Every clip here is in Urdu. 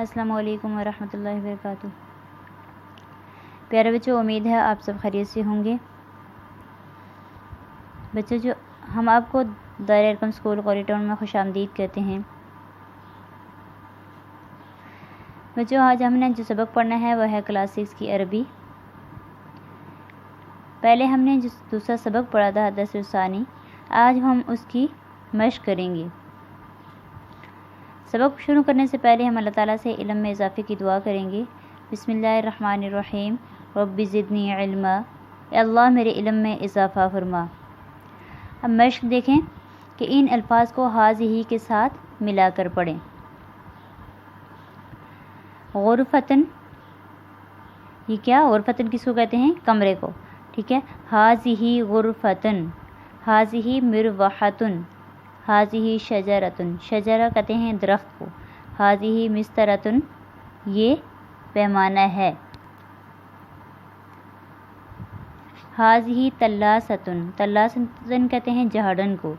السلام علیکم ورحمۃ اللہ وبرکاتہ۔ پیارے بچوں، امید ہے آپ سب خیریت سے ہوں گے۔ بچوں، جو ہم آپ کو دائرہ ارقم اسکول قوری ٹاؤن میں خوش آمدید کہتے ہیں۔ بچوں، آج ہم نے جو سبق پڑھنا ہے وہ ہے کلاس 6 کی عربی۔ پہلے ہم نے جو دوسرا سبق پڑھا تھا درس ثانی، آج ہم اس کی مشق کریں گے۔ سبق شروع کرنے سے پہلے ہم اللہ تعالیٰ سے علم میں اضافے کی دعا کریں گے۔ بسم اللہ الرحمن الرحیم، رب زدنی علما، اے اللہ میرے علم میں اضافہ فرما۔ اب مشق دیکھیں کہ ان الفاظ کو ہاذہ کے ساتھ ملا کر پڑھیں۔ غرفتن، یہ کیا؟ غرفتن کس کو کہتے ہیں؟ کمرے کو، ٹھیک ہے۔ ہاذہ غرفتن، ہاذہ مروحتن، ہاذہ شجرتن، شجرہ کہتے ہیں درخت کو۔ ہاذہ مسترتن، یہ پیمانہ ہے۔ ہاذہ تلاستن، تلاستن کہتے ہیں جھاڑن کو۔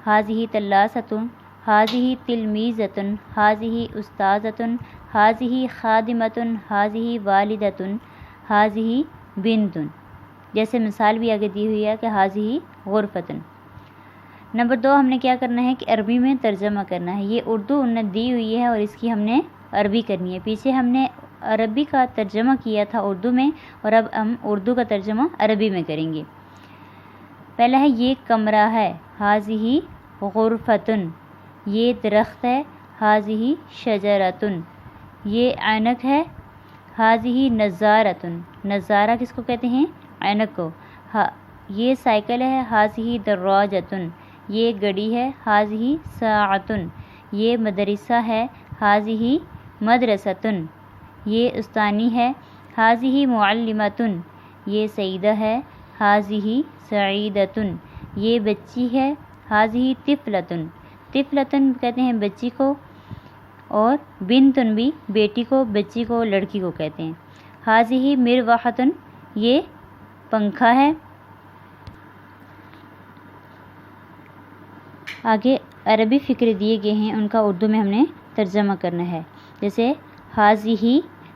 ہاذہ تلاستن، ہاذہ تلمیذتن، ہاذہ استاذتن، ہاذہ خادمتن، ہاذہ والدتن، ہاذہ بنتن، جیسے مثال بھی آگے دی ہوئی ہے کہ ہاذہ غرفتن۔ نمبر 2 ہم نے کیا کرنا ہے کہ عربی میں ترجمہ کرنا ہے۔ یہ اردو انہیں دی ہوئی ہے اور اس کی ہم نے عربی کرنی ہے۔ پیچھے ہم نے عربی کا ترجمہ کیا تھا اردو میں، اور اب ہم اردو کا ترجمہ عربی میں کریں گے۔ پہلا ہے یہ کمرہ ہے، ہاذہ غرفتن، یہ درخت ہے، ہاذہ شجرتن، یہ عینک ہے، ہاذہ نظارتن، نظارہ کس کو کہتے ہیں؟ عینک کو۔ یہ سائیکل ہے، ہاذہ دراجتن، یہ گڑی ہے، ہاذہ ساعتن، یہ مدرسہ ہے، ہاذہ مدرستن، یہ استانی ہے، ہاذہ معلمتن، یہ سیدہ ہے، ہاذہ سعیدتن، یہ بچی ہے، ہاذہ طفلتن، طفلتن کہتے ہیں بچی کو، اور بنتن بھی بیٹی کو، بچی کو، لڑکی کو کہتے ہیں۔ ہاذہ مروحتن، یہ پنکھا ہے۔ آگے عربی فقرے دیے گئے ہیں، ان کا اردو میں ہم نے ترجمہ کرنا ہے۔ جیسے ہاذہ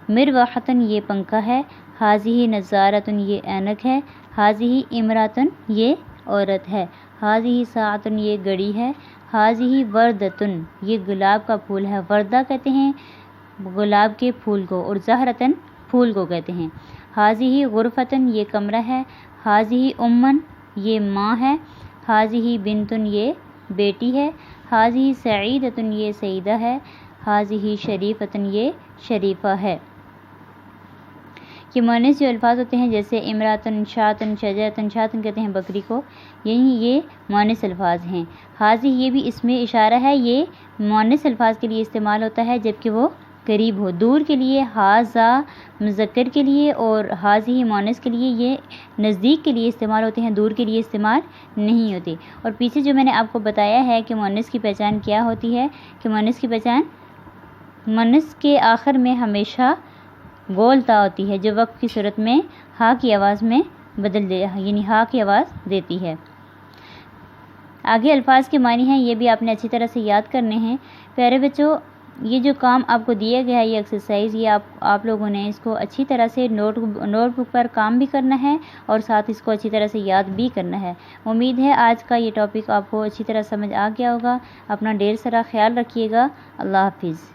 مروحتن، یہ پنکھا ہے، ہاذہ نظارتن، یہ عینک ہے، ہاذہ امراتن، یہ عورت ہے، ہاذہ ساعتن، یہ گڑی ہے، ہاذہ وردتن، یہ گلاب کا پھول ہے۔ وردہ کہتے ہیں گلاب کے پھول کو، اور زہرتن پھول کو کہتے ہیں۔ ہاذہ غرفتن، یہ کمرہ ہے، ہاذہ امن، یہ ماں ہے، ہاذہ بنتن، یہ بیٹی ہے، ہاذہ سعیدتن، یہ سیدہ ہے، ہاذہ شریفتن، یہ شریفہ ہے۔ یہ مؤنث جو الفاظ ہوتے ہیں جیسے امراتن، شاتن، شجرتن، شاتن کہتے ہیں بکری کو، یہی یہ مؤنث الفاظ ہیں۔ ہاذہ یہ بھی اسم اشارہ ہے، یہ مؤنث الفاظ کے لیے استعمال ہوتا ہے جبکہ وہ قریب ہو۔ دور کے لیے ہاذا مذکر کے لیے اور ہاذہ مؤنث کے لیے یہ نزدیک کے لیے استعمال ہوتے ہیں، دور کے لیے استعمال نہیں ہوتے۔ اور پیچھے جو میں نے آپ کو بتایا ہے کہ مؤنث کی پہچان کیا ہوتی ہے، کہ مؤنث کی پہچان مؤنث کے آخر میں ہمیشہ گول تا ہوتی ہے، جو وقف کی صورت میں ہا کی آواز میں بدل دے، یعنی ہا کی آواز دیتی ہے۔ آگے الفاظ کے معنی ہیں، یہ بھی آپ نے اچھی طرح سے یاد کرنے ہیں۔ پیارے بچوں، یہ جو کام آپ کو دیا گیا ہے، یہ ایکسرسائز، یہ آپ لوگوں نے اس کو اچھی طرح سے نوٹ بک پر کام بھی کرنا ہے اور ساتھ اس کو اچھی طرح سے یاد بھی کرنا ہے۔ امید ہے آج کا یہ ٹاپک آپ کو اچھی طرح سمجھ آ گیا ہوگا۔ اپنا ڈھیر سارا خیال رکھیے گا۔ اللہ حافظ۔